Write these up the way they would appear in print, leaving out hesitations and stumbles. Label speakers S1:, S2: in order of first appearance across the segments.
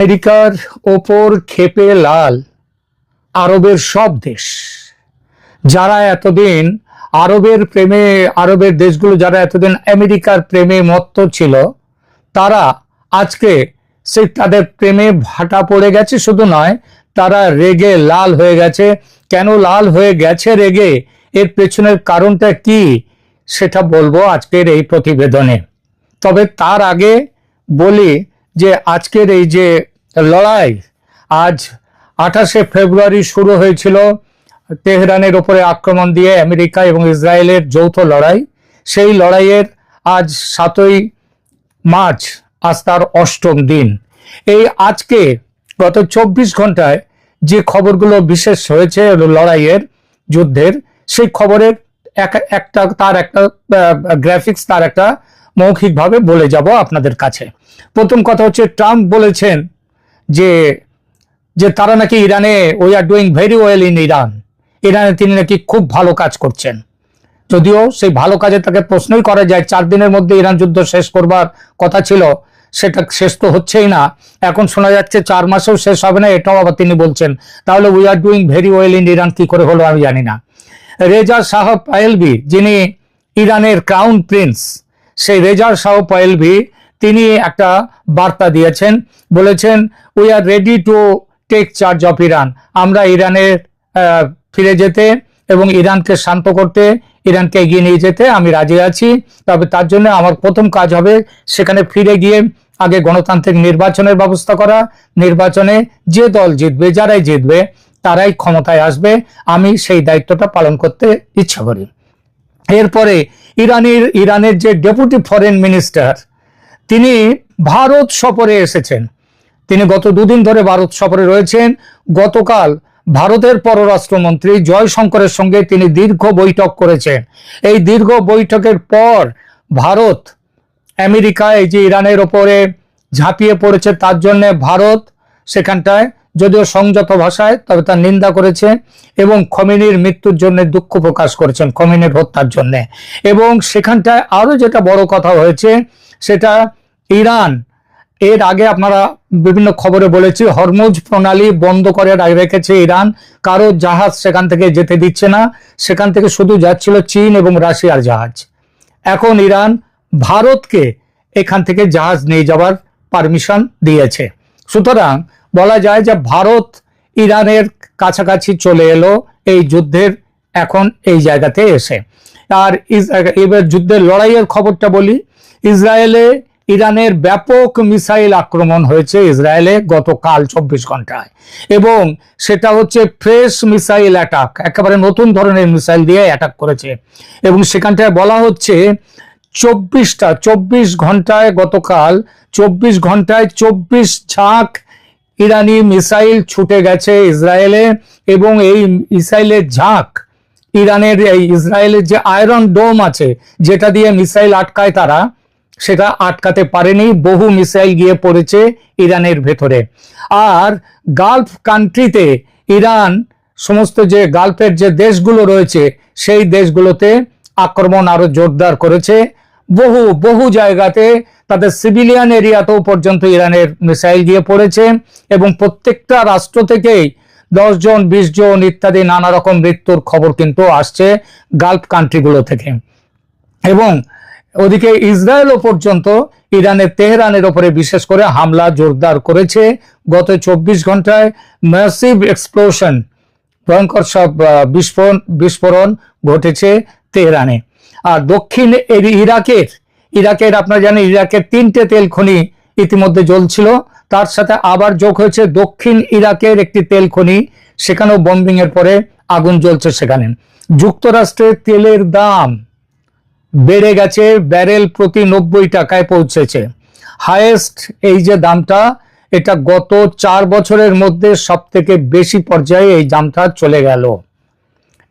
S1: আমেরিকার ওপর ক্ষেপে লাল আরবের সব দেশ, যারা এতদিন আরবের দেশগুলো যারা এতদিন আমেরিকার প্রেমে মত্ত ছিল, তারা আজকে সেই তাদের প্রেমে ভাটা পড়ে গেছে। শুধু নয়, তারা রেগে লাল হয়ে গেছে। কেন লাল হয়ে গেছে রেগে, এর পেছনের কারণটা কি, সেটা বলবো আজকের এই প্রতিবেদনে। তবে তার আগে বলি যে আজকের এই যে লড়াই, আজ 28শে ফেব্রুয়ারি শুরু হয়েছিল তেহরানের উপরে আক্রমণ দিয়ে আমেরিকা এবং ইসরায়েলের যৌথ লড়াই। সেই লড়াইয়ের আজ 7ই মার্চ, আজ তার 8ম দিন। এই আজকে গত 24 ঘন্টায় যে খবরগুলো বিশেষ হয়েছে লড়াইয়ের, যুদ্ধের, সেই খবরের তার একটা গ্রাফিক্স, তার একটা মৌখিকভাবে বলে যাব আপনাদের কাছে। প্রথম কথা হচ্ছে, ট্রাম্প বলেছেন যে তারা নাকি ইরানে, we are doing very well in ইরানে তিনি নাকি খুব ভালো কাজ করছেন। যদিও সেই ভালো কাজে তাকে প্রশ্নই করা যায়, 4 দিনের মধ্যে ইরান যুদ্ধ শেষ করবার কথা ছিল, সেটা শেষ তো হচ্ছেই না। এখন শোনা যাচ্ছে 4 মাসেও শেষ হবে না, এটাও আবার তিনি বলছেন। তাহলে we are doing very well in Iran কি করে হলো আমি জানি না। রেজা শাহ পাহেলভি, যিনি ইরানের ক্রাউন প্রিন্স, সেই রেজা শাহ পাহেলভি তিনি একটা বার্তা দিয়েছেন, বলেছেন we are ready to take charge of Iran. আমরা ইরানের ফিরে যেতে এবং ইরানকে শান্ত করতে, ইরানকে এগিয়ে নিয়ে যেতে আমি রাজি আছি। তবে তার জন্য আমার প্রথম কাজ হবে সেখানে ফিরে গিয়ে আগে গণতান্ত্রিক নির্বাচনের ব্যবস্থা করা। নির্বাচনে যে দল জিতবে, যারাই জিতবে, তারাই ক্ষমতায় আসবে। আমি সেই দায়িত্বটা পালন করতে ইচ্ছা করি। এরপরে ইরানের যে ডেপুটি ফরেন মিনিস্টার, তিনি ভারত সফরে এসেছেন। তিনি গত 2 দিন ধরে ভারত সফরে রয়েছেন। গতকাল ভারতের পররাষ্ট্রমন্ত্রী জয়শঙ্করের সঙ্গে তিনি দীর্ঘ বৈঠক করেছেন। এই দীর্ঘ বৈঠকের পর ভারত আমেরিকায় যে ইরানের ওপরে ঝাঁপিয়ে পড়েছে, তার জন্য ভারত সেখানটায় যদিও সংযত ভাষায়, তবে তার নিন্দা করেছে এবং খোমেনির মৃত্যুর জন্য দুঃখ প্রকাশ করেছেন, খোমেনির হত্যার জন্য। এবং সেখানটায় আরো যেটা বড় কথা হয়েছে, সেটা ইরান এর আগে আপনারা বিভিন্ন খবরে বলেছি, হরমুজ প্রণালী বন্ধ করে রেখেছে ইরান। কারো জাহাজ সেখান থেকে যেতে দিচ্ছে না, সেখান থেকে শুধু যাচ্ছিল চীন এবং রাশিয়ার জাহাজ। এখন ইরান ভারতকে এখান থেকে জাহাজ নিয়ে যাওয়ার পারমিশন দিয়েছে। সুতরাং বলা যায় যে ভারত ইরানের কাছাকাছি চলে এলো এই যুদ্ধের এখন এই জায়গাতে এসে। আর এবার যুদ্ধের লড়াইয়ের খবরটা বলি। ইসরায়েলে ইরানের ব্যাপক মিসাইল আক্রমণ হয়েছে ইসরায়েলে গতকাল 24 ঘন্টায়, এবং সেটা হচ্ছে ফ্রেশ মিসাইল অ্যাটাক, একেবারে নতুন ধরনের মিসাইল দিয়ে অ্যাটাক করেছে। এবং সেখানটায় বলা হচ্ছে 24 ঘন্টায়, গতকাল 24 ঘন্টায় 24 ঝাঁক ইরানি মিসাইল ছুটে গেছে ইসরায়েলে। এবং এই মিসাইলের ঝাঁক ইসরায়েলের যে আয়রন ডোম আছে, যেটা দিয়ে মিসাইল আটকায় তারা, সেটা আটকাতে পারেনি। বহু মিসাইল গিয়ে পড়েছে ইরানের ভেতরে। আর গালফ কান্ট্রিতে ইরান সমস্ত যে গালফের যে দেশগুলো রয়েছে, সেই দেশগুলোতে আক্রমণ আরো জোরদার করেছে। বহু জায়গাতে তাদের সিভিলিয়ান এরিয়াতেও পর্যন্ত ইরানের মিসাইল গিয়ে পড়েছে। এবং প্রত্যেকটা রাষ্ট্র থেকেই 10 জন 20 জন ইত্যাদি নানা রকম মৃত্যুর খবর কিন্তু আসছে গালফ কান্ট্রিগুলো থেকে। এবং ওদিকে ইসরায়েলও পর্যন্ত ইরানের তেহরানের ওপরে বিশেষ করে হামলা জোরদার করেছে। গত 24 ঘন্টায় ম্যাসিভ এক্সপ্লোশন, ভয়ঙ্কর সব বিস্ফোরণ ঘটেছে তেহরানে। আর দক্ষিণ ইরাকের আপনারা জানেন, ইরাকের 3টে তেল খনি ইতিমধ্যে জ্বলছিল। তার সাথে আবার যোগ হয়েছে দক্ষিণ ইরাকের একটি তেল খনি, সেখানেও বম্বিং এর পরে আগুন জ্বলছে সেখানে। যুক্তরাষ্ট্রের তেলের দাম বেড়ে গেছে, ব্যারেল প্রতি 90 টাকায় পৌঁছেছে। হাইয়েস্ট এই যে দামটা, এটা গত 4 বছরের মধ্যে সব থেকে বেশি পর্যায়ে এই দামটা চলে গেল।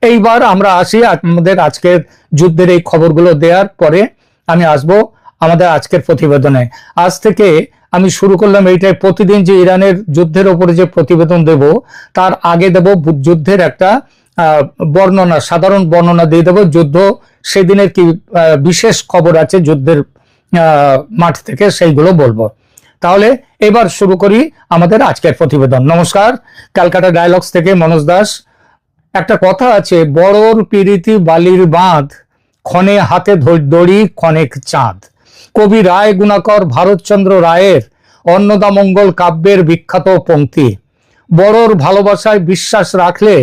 S1: এইবার আমরা আসি আমাদের আজকের যুদ্ধের এই খবরগুলো দেওয়ার পরে আমি আসবো আমাদের আজকের প্রতিবেদনে। আজ থেকে আমি শুরু করলাম এইটাই, প্রতিদিন যে ইরানের যুদ্ধের উপরে যে প্রতিবেদন দেব, তার আগে দেব যুদ্ধের একটা বর্ণনা, সাধারণ বর্ণনা দিয়ে দেবো। যুদ্ধ সেদিনের কি বিশেষ খবর আছে যুদ্ধের মাঠ থেকে, সেইগুলো বলবো। তাহলে এবার শুরু করি আমাদের আজকের প্রতিবেদন। নমস্কার, ক্যালকাটা ডায়ালগস থেকে মনোজ দাস। একটা কথা আছে, বড়র পিরিতি বালির বাঁধ, ক্ষণে হাতে দড়ি ক্ষণেক চাঁদ। কবি রায় গুণাকর ভারতচন্দ্র রায়ের অন্নদামঙ্গল কাব্যের বিখ্যাত পংক্তি। বড়র ভালোবাসায় বিশ্বাস রাখলে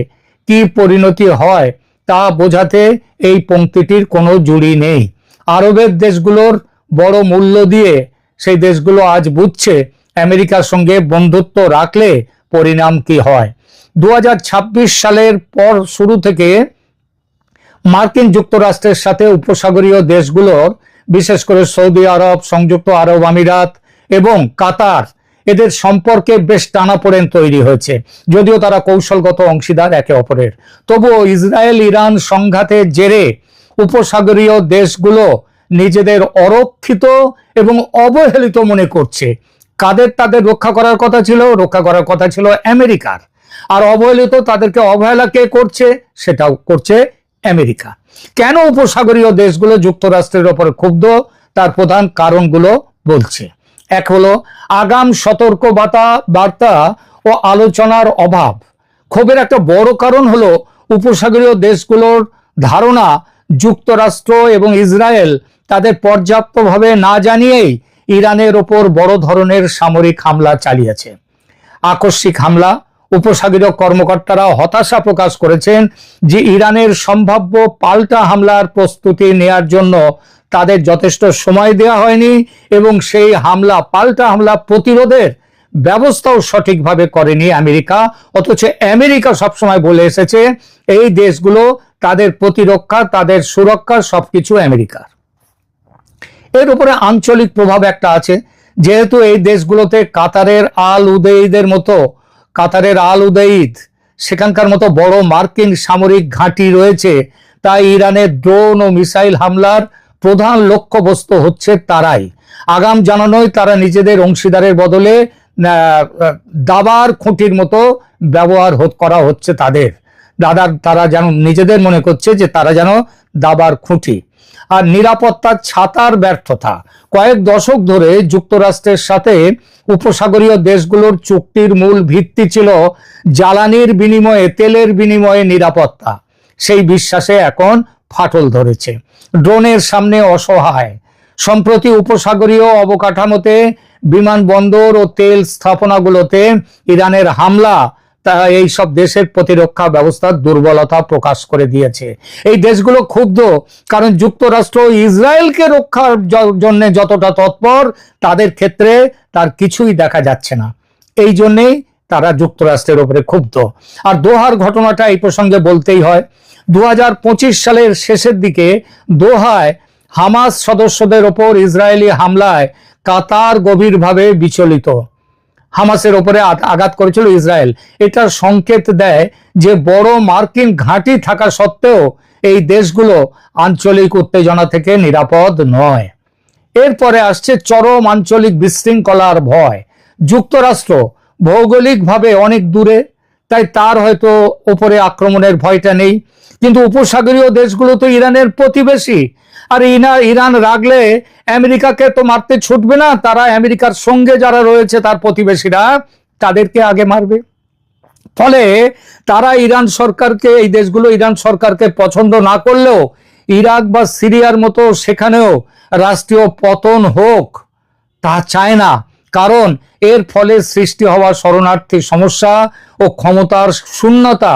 S1: কি পরিণতি হয় তা বোঝাতে এই পংক্তিটির কোনো জুড়ি নেই। আরবের দেশগুলোর বড় মূল্য দিয়ে সেই দেশগুলো আজ বুঝছে আমেরিকার সঙ্গে বন্ধুত্ব রাখলে পরিণাম কি হয়। 2026 সালের পর শুরু থেকে মার্কিন যুক্তরাষ্ট্রের সাথে উপসাগরীয় দেশগুলোর, বিশেষ করে সৌদি আরব, সংযুক্ত আরব আমিরাত এবং কাতার, এদের সম্পর্কে বেশ টানাপোড়েন তৈরি হয়েছে। যদিও তারা কৌশলগত অংশীদার একে অপরের, তবুও ইসরায়েল ইরান সংঘাতের জেরে উপসাগরীয় দেশগুলো নিজেদের অরক্ষিত এবং অবহেলিত মনে করছে। কাদের তাদের রক্ষা করার কথা ছিল? রক্ষা করার কথা ছিল আমেরিকার। আর অবহেলিত, তাদেরকে অবহেলা কে করছে? সেটাও করছে আমেরিকা। কেন উপসাগরীয় দেশগুলো যুক্তরাষ্ট্রের ওপর ক্ষুব্ধ? তার প্রধান কারণগুলো বলছে। এক হলো আগাম সতর্ক বার্তা ও আলোচনার অভাব। ক্ষোভের একটা বড় কারণ হলো উপসাগরীয় দেশগুলোর ধারণা যুক্তরাষ্ট্র এবং ইসরায়েল তাদের পর্যাপ্তভাবে না জানিয়েই ইরানের ওপর বড় ধরনের সামরিক হামলা চালিয়েছে। আকস্মিক হামলা। উপসাগরীয় কর্মকর্তারা হতাশা প্রকাশ করেছেন যে ইরানের সম্ভাব্য পাল্টা হামলার প্রস্তুতি নেয়ার জন্য তাদের যথেষ্ট সময় দেওয়া হয়নি এবং সেই পাল্টা হামলা প্রতিরোধের ব্যবস্থাও সঠিকভাবে করেনি আমেরিকা। অথচ আমেরিকা সবসময় বলে এসেছে এই দেশগুলো তাদের প্রতিরক্ষা, তাদের সুরক্ষা সবকিছু আমেরিকার। এর উপরে আঞ্চলিক প্রভাব একটা আছে। যেহেতু এই দেশগুলোতে কাতারের আল উদেইদ সেখানকার মতো বড় মার্কিন সামরিক ঘাঁটি রয়েছে, তাই ইরানের ড্রোন ও মিসাইল হামলার প্রধান লক্ষ্যবস্তু হচ্ছে তারাই। আগাম জানানোয় তারা নিজেদের অংশীদারের বদলে দাবার খুঁটির মতো ব্যবহার করা হচ্ছে তাদের। তারা যেন নিজেদের মনে করছে যে তারা যেন দাবার খুঁটি। আর নিরাপত্তার ছাতার ব্যর্থতা। কয়েক দশক ধরে যুক্তরাষ্ট্রের সাথে উপসাগরীয় দেশগুলোর চুক্তির মূল ভিত্তি ছিল জ্বালানির বিনিময়ে, তেলের বিনিময়ে নিরাপত্তা। সেই বিশ্বাসে এখন ফাটল ধরেছে। ড্রোনের সামনে অসহায়। সম্প্রতি উপসাগরীয় অবকাঠামোতে, বিমানবন্দর ও তেল স্থাপনাগুলোতে ইরানের হামলা এই সব দেশের প্রতিরক্ষা ব্যবস্থার দুর্বলতা প্রকাশ করে দিয়েছে। এই দেশগুলো ক্ষুব্ধ কারণ যুক্তরাষ্ট্র ইসরায়েলকে রক্ষার জন্য যতটা তৎপর, তাদের ক্ষেত্রে তার কিছুই দেখা যাচ্ছে না। এই জন্যেই তারা যুক্তরাষ্ট্রের উপরে ক্ষুব্ধ। আর দোহার ঘটনাটা এই প্রসঙ্গে বলতেই হয়। 2025 সালের শেষের দিকে দোহায় হামাস সদস্যদের ওপর ইসরায়েলি হামলায় কাতার গভীরভাবে বিচলিত। হামাসের ওপরে আঘাত করেছিল ইসরায়েল। এটা সংকেত দেয় যে বড় মার্কিন ঘাঁটি থাকা সত্ত্বেও এই দেশগুলো আঞ্চলিক উত্তেজনা থেকে নিরাপদ নয়। এরপরে আসছে চরম আঞ্চলিক বিশৃঙ্খলার ভয়। যুক্তরাষ্ট্র ভৌগোলিকভাবে অনেক দূরে, তাই তার হয়তো উপরে আক্রমণের ভয়টা নেই, কিন্তু উপসাগরীয় দেশগুলো তো ইরানের প্রতিবেশী। আর ইরান রাগলে আমেরিকাকে তো মারতে ছুটবে না, তারা আমেরিকার সঙ্গে যারা রয়েছে তার প্রতিবেশীরা, তাদেরকে আগে মারবে। ফলে তারা এই দেশগুলো ইরান সরকারকে পছন্দ না করলেও ইরাক বা সিরিয়ার মতো সেখানেও রাষ্ট্রীয় পতন হোক তা চায় না। কারণ এর ফলে সৃষ্টি হওয়া শরণার্থী সমস্যা ও ক্ষমতার শূন্যতা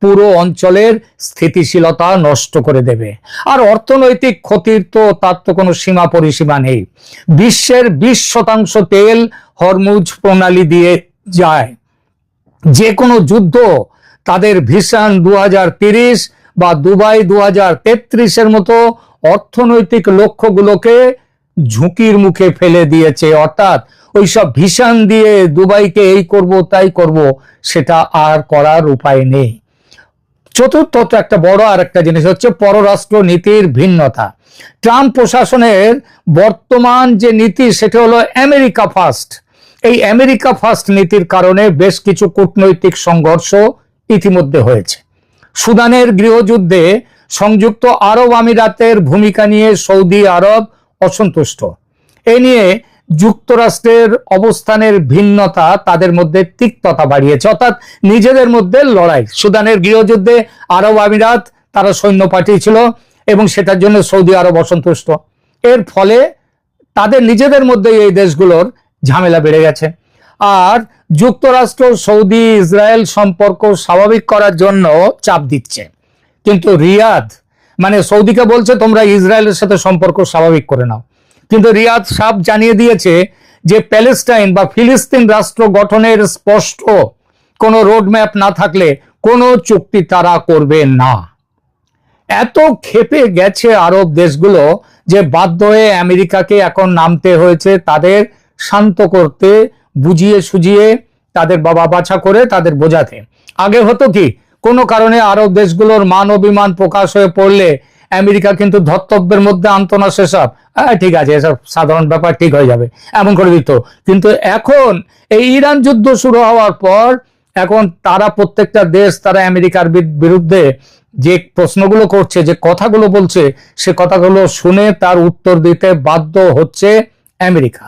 S1: পুরো অঞ্চলের স্থিতিশীলতা নষ্ট করে দেবে। আর অর্থনৈতিক ক্ষতির তো তার তো কোনো সীমা পরিসীমা নেই। বিশ্বের 20% তেল হরমুজ প্রণালী দিয়ে যায়। যে কোনো যুদ্ধ তাদের ভিশন 2030 বা দুবাই 2033 মতো অর্থনৈতিক লক্ষ্যগুলোকে ঝুঁকির মুখে ফেলে দিয়েছে। অর্থাৎ ওইসব ভিশন দিয়ে দুবাইকে এই করব তাই করব, সেটা আর করার উপায় নেই। চতুর্থত একটা বড় আর একটা জিনিস হচ্ছে পররাষ্ট্র নীতির ভিন্নতা। ট্রাম্প প্রশাসনের বর্তমান যে নীতি সেটা হলো আমেরিকা ফার্স্ট। এই আমেরিকা ফার্স্ট নীতির কারণে বেশ কিছু কূটনৈতিক সংঘর্ষ ইতিমধ্যে হয়েছে। সুদানের গৃহযুদ্ধে সংযুক্ত আরব আমিরাতের ভূমিকা নিয়ে সৌদি আরব অসন্তুষ্ট। এ নিয়ে যুক্তরাষ্ট্রের অবস্থানের ভিন্নতা তাদের মধ্যে তিক্ততা বাড়িয়েছে, অর্থাৎ নিজেদের মধ্যে লড়াই। সুদানের গৃহযুদ্ধে আরব আমিরাত তারা সৈন্য পাঠিয়েছিল এবং সেটার জন্য সৌদি আরব অসন্তুষ্ট। এর ফলে তাদের নিজেদের মধ্যে এই দেশগুলোর ঝামেলা বেড়ে গেছে। আর যুক্তরাষ্ট্র সৌদি ইসরায়েল সম্পর্ক স্বাভাবিক করার জন্য চাপ দিচ্ছে, কিন্তু রিয়াদ মানে সৌদিকে বলছে তোমরা ইসরায়েলের সাথে সম্পর্ক স্বাভাবিক করে নাও, কিন্তু রিয়াদ সাফ জানিয়ে দিয়েছে যে প্যালেস্টাইন বা ফিলিস্তিন রাষ্ট্র গঠনের স্পষ্ট কোনো রোডম্যাপ না থাকলে কোনো চুক্তি তারা করবে না। এত ক্ষেপে গেছে আরব দেশগুলো যে বাধ্য হয়ে আমেরিকাকে এখন নামতে হয়েছে তাদের শান্ত করতে, বুঝিয়ে সুজিয়ে তাদের বাবা বাছা করে তাদের বোঝাতে। আগে হতো কি, কোনো কারণে আরব দেশগুলোর মান অভিমান প্রকাশ হয়ে পড়লে আমেরিকা কিন্তু ধর্তব্যের মধ্যে আনতো না সেসব, ঠিক আছে এসব সাধারণ ব্যাপার, ঠিক হয়ে যাবে, এমন করে দিত। কিন্তু এখন এই ইরান যুদ্ধ শুরু হওয়ার পর এখন তারা প্রত্যেকটা দেশ তারা আমেরিকার বিরুদ্ধে যে প্রশ্নগুলো করছে, যে কথাগুলো বলছে, সে কথাগুলো শুনে তার উত্তর দিতে বাধ্য হচ্ছে আমেরিকা।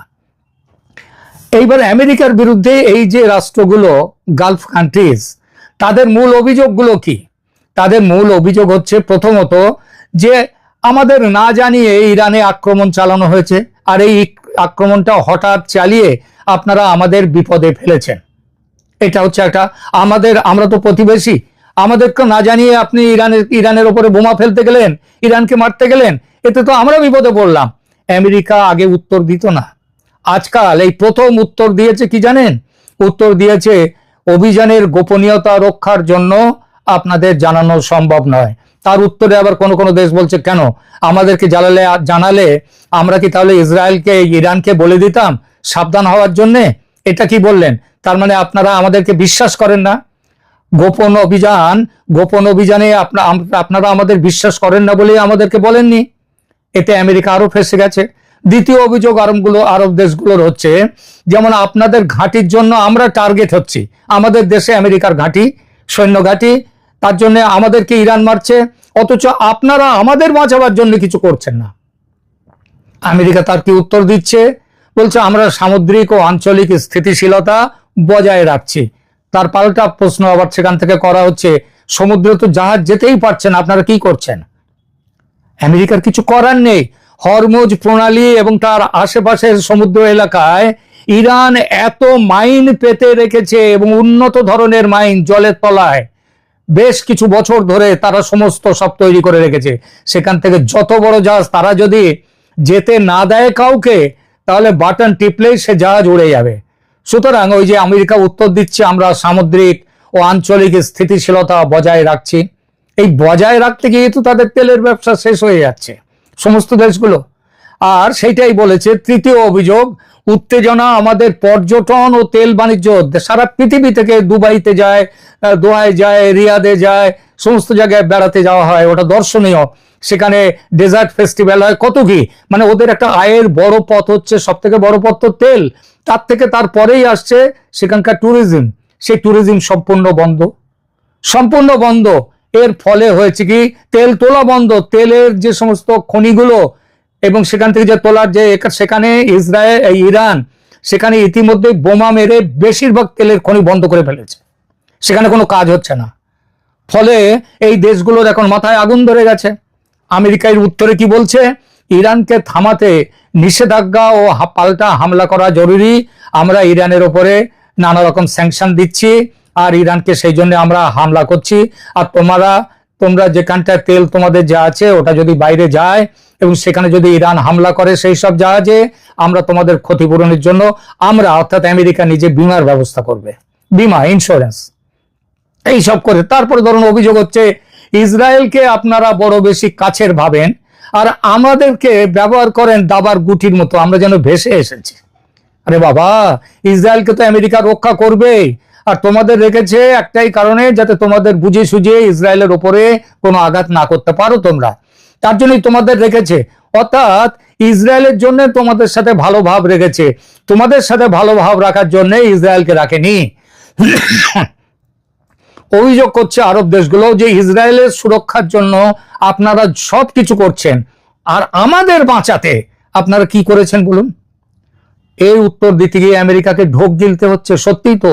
S1: এইবার আমেরিকার বিরুদ্ধে এই যে রাষ্ট্রগুলো গালফ কান্ট্রিজ, তাদের মূল অভিযোগগুলো কি? তাদের মূল অভিযোগ হচ্ছে প্রথমত যে আমাদের না জানিয়ে ইরানে আক্রমণ চালানো হয়েছে, আর এই আক্রমণটা হঠাৎ চালিয়ে আপনারা আমাদের বিপদে ফেলেছেন। এটা হচ্ছে একটা আমরা তো প্রতিবেশী, আমাদেরকে না জানিয়ে আপনি ইরানের উপরে বোমা ফেলতে গেলেন, ইরানকে মারতে গেলেন, এতে তো আমরা বিপদে পড়লাম। আমেরিকা আগে উত্তর দিত না, আজকাল এই প্রথম উত্তর দিয়েছে। কি জানেন? উত্তর দিয়েছে অভিযানের গোপনীয়তা রক্ষার জন্য আপনাদের জানানো সম্ভব নয়। তার উত্তরে আবার কোন কোন দেশ বলছে কেন আমাদেরকে জানালে আমরা কি তাহলে ইসরায়েলকে ইরানকে বলে দিতাম সাবধান হওয়ার জন্যে? এটা কি বললেন? তার মানে আপনারা আমাদেরকে বিশ্বাস করেন না? গোপন অভিযানে আপনারা আমাদের বিশ্বাস করেন না বলে আমাদেরকে বলেননি। এতে আমেরিকা আরো ফেঁসে গেছে। দ্বিতীয় অভিযোগ আরব দেশগুলোর হচ্ছে, যেমন আপনাদের ঘাঁটির জন্য আমরা টার্গেট হচ্ছি, আমাদের দেশে আমেরিকার ঘাঁটি, সৈন্য ঘাঁটি, তার জন্য আমাদেরকে ইরান মারছে, অথচ আপনারা আমাদের বাঁচাবার জন্য কিছু করছেন না। আমেরিকা তার কি উত্তর দিচ্ছে? বলছে আমরা সামুদ্রিক ও আঞ্চলিক স্থিতিশীলতা বজায় রাখছি। তার পাল্টা প্রশ্ন আবার সেখান থেকে করা হচ্ছে, সমুদ্রে তো জাহাজ যেতেই পারছেন, আপনারা কি করছেন? আমেরিকার কিছু করার নেই। হরমুজ প্রণালী এবং তার আশেপাশের সমুদ্র এলাকায় ইরান এত মাইন পেতে রেখেছে এবং উন্নত ধরনের মাইন জলের তলায় বেশ কিছু বছর ধরে তারা সমস্ত সব তৈরি করে রেখেছে। সেখান থেকে যত বড় জাহাজ তারা যদি যেতে না দেয় কাউকে, তাহলে বাটন টিপলেই সে জাহাজ উড়ে যাবে। সুতরাং ওই যে আমেরিকা উত্তর দিচ্ছে আমরা সামুদ্রিক ও আঞ্চলিক স্থিতিশীলতা বজায় রাখছি, এই বজায় রাখতে গিয়ে তো তাদের তেলের ব্যবসা শেষ হয়ে যাচ্ছে সমস্ত দেশগুলো। আর সেইটাই বলেছে তৃতীয় অভিযোগ, উত্তেজনা আমাদের পর্যটন ও তেল বাণিজ্য, সারা পৃথিবী থেকে দুবাইতে যায়, দোহায় যায়, রিয়াদে যায়, সমস্ত জায়গায় বেড়াতে যাওয়া হয়, ওটা দর্শনীয়। সেখানে ডেজার্ট ফেস্টিভ্যাল হয়, কত কি, মানে ওদের একটা আয়ের বড় পথ হচ্ছে, সব থেকে বড় পথ তো তেল, তার থেকে তারপরেই আসছে সেখানকার ট্যুরিজম। সেই ট্যুরিজম সম্পূর্ণ বন্ধ। এর ফলে হয়েছে কি, তেল তোলা বন্ধ, তেলের যে সমস্ত খনিগুলো এবং সেখান থেকে যে তোলার যে সেখানে ইরান সেখানে ইতিমধ্যে বোমা মেরে বেশিরভাগ তেলের খনি বন্ধ করে ফেলেছে, সেখানে কোনো কাজ হচ্ছে না। ফলে এই দেশগুলোর এখন মাথায় আগুন ধরে গেছে। আমেরিকার উত্তরে কি বলছে? ইরানকে থামাতে নিষেধাজ্ঞা ও পাল্টা হামলা করা জরুরি, আমরা ইরানের ওপরে নানা রকম স্যাংশন দিচ্ছি আর ইরানকে সেই জন্য আমরা হামলা করছি। আর তোমরা যেখানটায় তেল তোমাদের যা আছে ওটা যদি বাইরে যায় এবং সেখানে যদি ইরান হামলা করে সেই সব জাহাজে, আমরা তোমাদের ক্ষতিপূরণের জন্য অর্থাৎ আমেরিকা নিজে বিমার ব্যবস্থা করবে, বিমা, ইন্স্যুরেন্স, এইসব করে। তারপরে ধরুন অভিযোগ হচ্ছে ইসরায়েলকে আপনারা বড় বেশি কাছের ভাবেন আর আমাদেরকে ব্যবহার করেন দাবার গুটির মতো, আমরা যেন ভেসে এসেছি। আরে বাবা, ইসরায়েলকে তো আমেরিকা রক্ষা করবে, আর তোমাদের রেখেছে একটাই কারণে, যাতে তোমাদের বুঝে সুঝিয়ে ইসরায়েলের উপরে কোনো আঘাত না করতে পারো তোমরা, তার জন্যই তোমাদের রেখেছে। অর্থাৎ ইসরায়েলের জন্য তোমাদের সাথে ভালো ভাব রেখেছে, তোমাদের সাথে ভালো ভাব রাখার জন্য ইসরায়েলকে রাখেনি। অভিযোগ করছে আরব দেশগুলো যে ইসরায়েলের সুরক্ষার জন্য আপনারা সব কিছু করছেন, আর আমাদের বাঁচাতে আপনারা কি করেছেন বলুন? এই উত্তর দিতে গিয়ে আমেরিকাকে ঢোক গিলতে হচ্ছে। সত্যিই তো।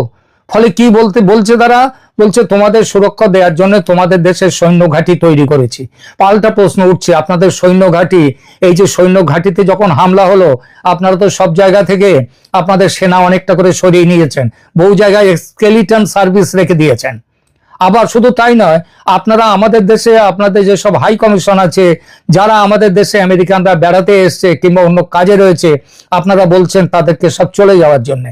S1: ফলে কি বলছে তারা? বলছে তোমাদের সুরক্ষা দেওয়ার জন্য তোমাদের দেশের সৈন্য ঘাঁটি তৈরি করেছি। পাল্টা প্রশ্ন উঠছে, আপনাদের সৈন্য ঘাঁটি, এই যে সৈন্য ঘাঁটিতে যখন হামলা হলো, আপনারা তো সব জায়গা থেকে আপনাদের সেনা অনেকটা করে সরিয়ে নিয়েছেন, বহু জায়গায় স্কেলিটন সার্ভিস রেখে দিয়েছেন। আবার শুধু তাই নয়, আপনারা আমাদের দেশে আপনাদের যেসব হাই কমিশন আছে, যারা আমাদের দেশে আমেরিকানরা বেড়াতে এসছে কিংবা অন্য কাজে রয়েছে, আপনারা বলছেন তাদেরকে সব চলে যাওয়ার জন্য।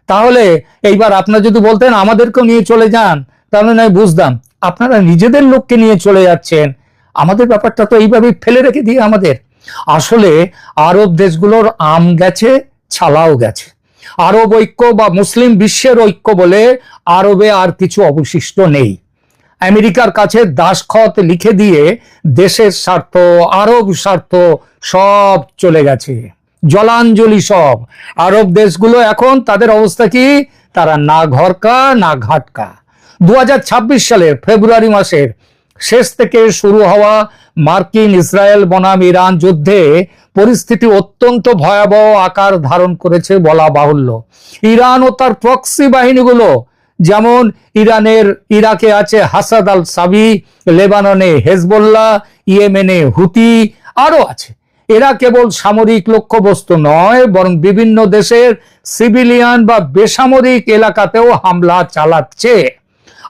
S1: তাহলে এইবার আপনারা যদি বলতেন আমাদেরকেও নিয়ে চলে যান, তাহলে নয় বুঝতাম। আপনারা নিজেদের লোককে নিয়ে চলে যাচ্ছেন, আমাদের ব্যাপারটা তো এইভাবেই ফেলে রেখে দিয়ে আমাদের। আসলে আরব দেশগুলোর আম গেছে, ছালাও গেছে। আরব ঐক্য বা মুসলিম বিশ্বের ঐক্য বলে আরবে আর কিছু অবশিষ্ট নেই। আমেরিকার কাছে দাসখত লিখে দিয়ে দেশের স্বার্থ, আরব স্বার্থ সব চলে গেছে, জলাঞ্জলি সব। আরব দেশগুলো এখন তাদের অবস্থা কি? তারা না ঘরকা না ঘাটকা। 2026 সালের ফেব্রুয়ারি মাসের শেষ থেকে শুরু হওয়া মার্কিন ইসরায়েল বনাম ইরান যুদ্ধে পরিস্থিতি অত্যন্ত ভয়াবহ আকার ধারণ করেছে বলা বাহুল্য। ইরান ও তার প্রক্সি বাহিনীগুলো, যেমন ইরাকে আছে হাসাদ আল সাবি, লেবাননে হেজবুল্লাহ, ইয়েমেনে হুতি, আরো আছে। এরা কেবল সামরিক লক্ষ্যবস্তু নয়, বরং বিভিন্ন দেশের সিভিলিয়ান বা বেসামরিক এলাকাতেও হামলা চালাচ্ছে।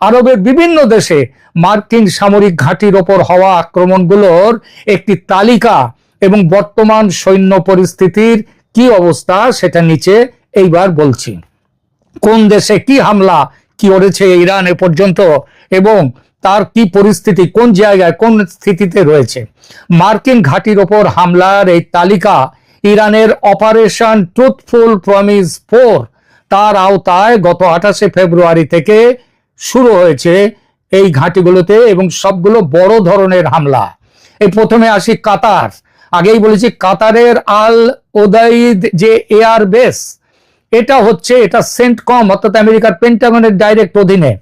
S1: আরবের বিভিন্ন দেশে মার্কিন সামরিক ঘাঁটির ওপর হওয়া আক্রমণগুলোর একটি তালিকা এবং বর্তমান সৈন্য পরিস্থিতির কি অবস্থা সেটা নিচে এইবার বলছি। কোন দেশে কি হামলা কি করেছে ইরান এ পর্যন্ত এবং তার কি পরিস্থিতি, কোন জায়গায় কোন স্থিতিতে রয়েছে। মার্কিন ঘাঁটির ওপর হামলার এই তালিকা ইরানের অপারেশন ট্রুথফুল প্রমিস 4 তার আওতায় গত 28 ফেব্রুয়ারি থেকে শুরু হয়েছে এই ঘাঁটিগুলোতে, এবং সবগুলো বড় ধরনের হামলা। এই প্রথমে আসি কাতার। আগেই বলেছি কাতারের আল ওদাইদ যে এয়ার বেস, এটা সেন্টকম অর্থাৎ আমেরিকার পেন্টাগনের ডাইরেক্ট অধীনে।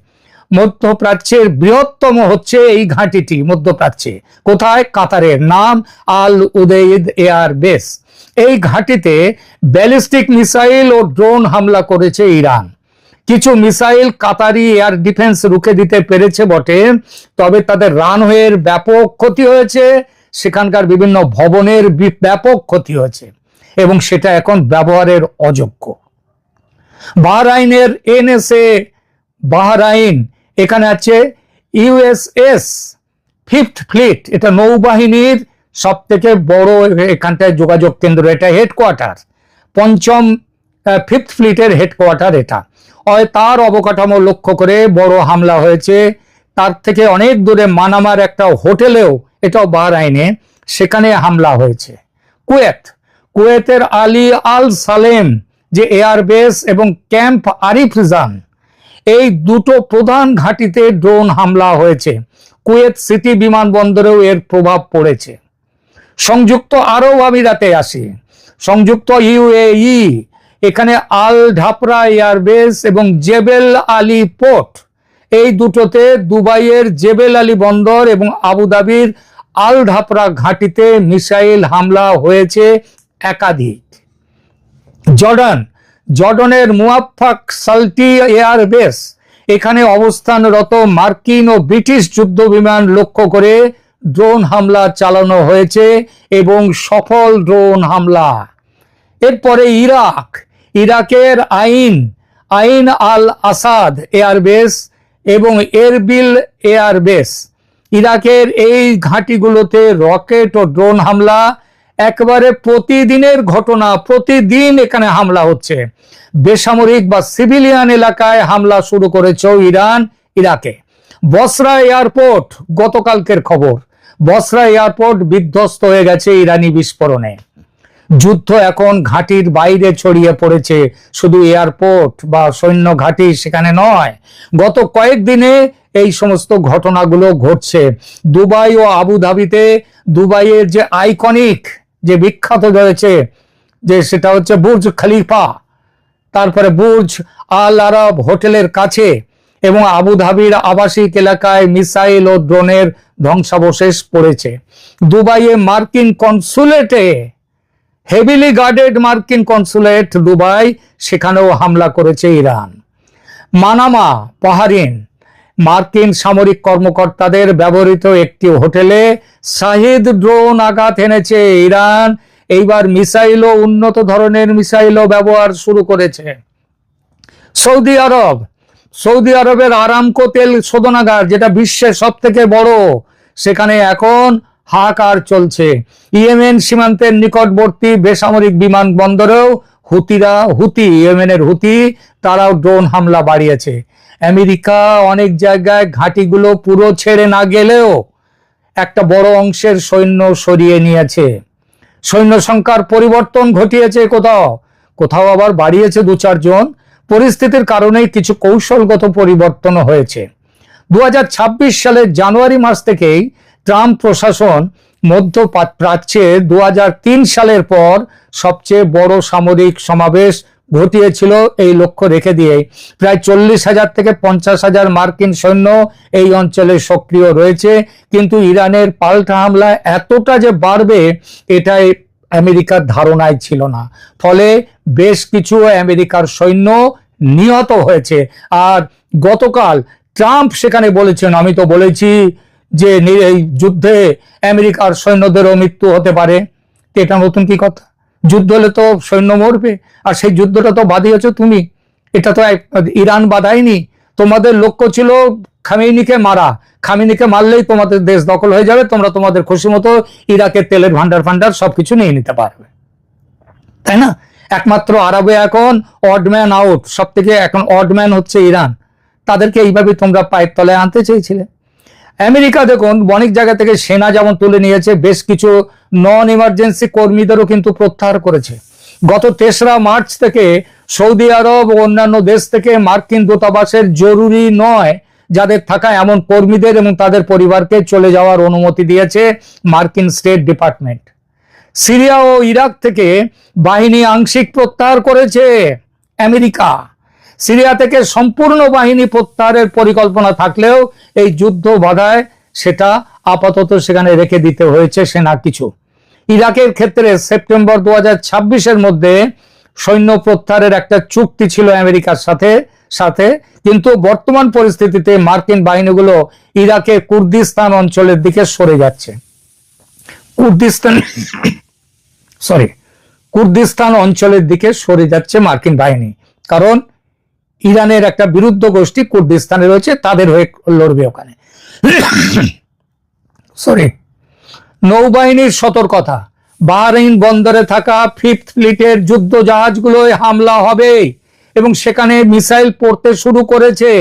S1: মধ্যপ্রাচ্যের বৃহত্তম হচ্ছে এই ঘাঁটিটি মধ্যপ্রাচ্যে। কোথায়? কাতারের নাম আল উদেইদ এয়ার বেস। এই ঘাঁটিতে ব্যালিস্টিক মিসাইল ও ড্রোন হামলা করেছে ইরান। কিছু মিসাইল কাতারি এয়ার ডিফেন্স রুখে দিতে পেরেছে বটে, তবে তাদের রানওয়ের ব্যাপক ক্ষতি হয়েছে, সেখানকার বিভিন্ন ভবনের ব্যাপক ক্ষতি হয়েছে এবং সেটা এখন ব্যবহারের অযোগ্য। বাহরাইনের এনএসএ বাহরাইন, এখানে আছে ইউএসএস ফিফথ ফ্লিট, এটা নৌবাহিনীর সব থেকে বড় এখানটায় যোগাযোগ কেন্দ্র, এটা হেডকোয়ার্টার, পঞ্চম ফিফথ ফ্লিটের হেডকোয়ার্টার এটা। তার অবকাঠামো লক্ষ্য করে বড় হামলা হয়েছে। তার থেকে অনেক দূরে মানামার একটা হোটেলেও, এটাও বাহরাইনে, সেখানে হামলা হয়েছে। কুয়েতের আলী আল সালেম যে এয়ারবেস এবং ক্যাম্প আরিফজান, এই দুটো প্রধান ঘাঁটিতে ড্রোন হামলা হয়েছে। কুয়েত সিটি বিমানবন্দরেও এর প্রভাব পড়েছে। সংযুক্ত আরব আমিরাতে আসি। সংযুক্ত ইউএই, এখানে আল ঢাপরা এয়ারবেস এবং জেবেল আলী পোর্ট, এই দুটোতে দুবাইয়ের জেবেল আলী বন্দর এবং আবুধাবির আল ঢাপরা ঘাঁটিতে মিসাইল হামলা হয়েছে একাধিক। জর্ডনের মুয়াফফাক সালটি এয়ারবেস, এখানে অবস্থানরত মার্কিন ও ব্রিটিশ যুদ্ধ বিমান লক্ষ্য করে ড্রোন হামলা চালানো হয়েছে এবং সফল ড্রোন হামলা। এরপরে ইরাকের আইন আল আসাদ এয়ারবেস এবং এরবিল এয়ারবেস, ইরাকের এই ঘাঁটিগুলোতে রকেট ও ড্রোন হামলা একবারে প্রতিদিনের ঘটনা, প্রতিদিন এখানে হামলা হচ্ছে। বেসামরিক বা সিভিলিয়ান এলাকায় হামলা শুরু করেছে ইরাকে। বসরা এয়ারপোর্ট, গতকালকের খবর, বসরা এয়ারপোর্ট বিধ্বস্ত হয়ে গেছে ইরানি বিস্ফোরণে। যুদ্ধ এখন ঘাঁটির বাইরে ছড়িয়ে পড়েছে, শুধু এয়ারপোর্ট বা সৈন্য ঘাঁটি সেখানে নয়। গত কয়েকদিনে এই সমস্ত ঘটনাগুলো ঘটছে। দুবাই ও আবুধাবিতে, দুবাইয়ের যে আইকনিক যে বিখ্যাত রয়েছে যে সেটা হচ্ছে বুর্জ খলিফা, তারপরে বুর্জ আল আরব হোটেলের কাছে এবং আবুধাবির আবাসিক এলাকায় মিসাইল ও ড্রোনের ধ্বংসাবশেষ পড়েছে। দুবাইয়ে মার্কিন কনসুলেটে হেভিলি গার্ডেড মার্কিন কনসুলেট দুবাই, সেখানেও হামলা করেছে ইরান। মানামা, বাহরাইন, মার্কিন সামরিক কর্মকর্তাদের ব্যবহৃত একটি হোটেলে শাহিদ ড্রোন আঘাত এনেছে ইরান। এইবার মিসাইলও, উন্নত ধরনের মিসাইলও ব্যবহার শুরু করেছে। সৌদি আরবের আরামকো তেল শোধনাগার, যেটা বিশ্বের সব থেকে বড়, সেখানে এখন হাহাকার চলছে। ইয়েমেন সীমান্তের নিকটবর্তী বেসামরিক বিমানবন্দরেও ইয়েমেনের হুতি তারাও ড্রোন হামলা বাড়িয়েছে। আমেরিকা অনেক জায়গায় ঘাঁটিগুলো পুরো ছেড়ে না গেলেও একটা বড় অংশের সৈন্য সরিয়ে নিয়েছে। সৈন্য সংখ্যার পরিবর্তন ঘটিয়েছে, কোথাও কোথাও আবার বাড়িয়েছে 2-4 জন। পরিস্থিতির কারণেই কিছু কৌশলগত পরিবর্তন হয়েছে। 2026 সালের জানুয়ারি মাস থেকেই ট্রাম্প প্রশাসন মধ্যপ্রাচ্যে 2003 সালের পর সবচেয়ে বড় সামরিক সমাবেশ ঘটিয়েছিল এই লক্ষ্য রেখে দিয়ে। প্রায় 40,000 থেকে 50,000 মার্কিন সৈন্য এই অঞ্চলে সক্রিয় রয়েছে। কিন্তু ইরানের পাল্টা হামলা এতটা যে বাড়বে, এটাই আমেরিকার ধারণায় ছিল না। ফলে বেশ কিছু আমেরিকার সৈন্য নিহত হয়েছে। আর গতকাল ট্রাম্প সেখানে বলেছেন, আমি তো বলেছি যে এই যুদ্ধে আমেরিকার সৈন্যদেরও মৃত্যু হতে পারে। এটা নতুন কি কথা? যুদ্ধ হলে তো সৈন্য মরবে, আর সেই যুদ্ধটা তো বাদিয়েছো তুমি। এটা তো ইরান বাধায়নি। তোমাদের লক্ষ্য ছিল খামেনিকে মারা। খামেনিকে মারলেই তোমাদের দেশ দখল হয়ে যাবে, তোমরা তোমাদের খুশি মতো ইরাকের তেলের ভান্ডার সবকিছু নিয়ে নিতে পারবে, তাই না? একমাত্র আরবে এখন অডম্যান আউট, সব থেকে এখন অডম্যান হচ্ছে ইরান। তাদেরকে এইভাবে তোমরা পায়ের তলায় আনতে চেয়েছিলে। আমেরিকা দেখুন অনেক জায়গা থেকে সেনা যেমন তুলে নিয়েছে, বেশ কিছু নন ইমার্জেন্সি কর্মীদেরও কিন্তু প্রত্যাহার করেছে। গত 3রা মার্চ থেকে সৌদি আরব ও অন্যান্য দেশ থেকে মার্কিন দূতাবাসের জরুরি নয় যাদের থাকা এমন কর্মীদের এবং তাদের পরিবারকে চলে যাওয়ার অনুমতি দিয়েছে মার্কিন স্টেট ডিপার্টমেন্ট। সিরিয়া ও ইরাক থেকে বাহিনী আংশিক প্রত্যাহার করেছে আমেরিকা। সিরিয়া থেকে সম্পূর্ণ বাহিনী প্রত্যাহারের পরিকল্পনা থাকলেও এই যুদ্ধ বাধায় সেটা আপাতত সেখানে রেখে দিতে হয়েছে সেনা কিছু। ইরাকের ক্ষেত্রে সেপ্টেম্বর 2026-এর মধ্যে সৈন্য প্রত্যাহারের একটা চুক্তি ছিল আমেরিকার সাথে, কিন্তু বর্তমান পরিস্থিতিতে মার্কিন বাহিনীগুলো ইরাকের কুর্দিস্তান অঞ্চলের দিকে সরে যাচ্ছে। কুর্দিস্তান অঞ্চলের দিকে সরে যাচ্ছে মার্কিন বাহিনী, কারণ ইরানের একটা বিরুদ্ধ গোষ্ঠী কুর্দিস্তানে রয়েছে, তাদের হয়ে লড়বে ওখানে। নৌবাহিনীর সতর্কতা, বাহরাইন বন্দরে থাকা 5th ফ্লিটের যুদ্ধ জাহাজগুলোয় হামলা হবে এবং সেখানে মিসাইল পড়তে শুরু করেছে।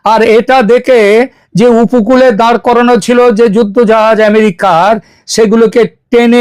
S1: আর এটা দেখে যে উপকূলে দাঁড় করানো ছিল যে যুদ্ধ জাহাজ আমেরিকার, সেগুলোকে টেনে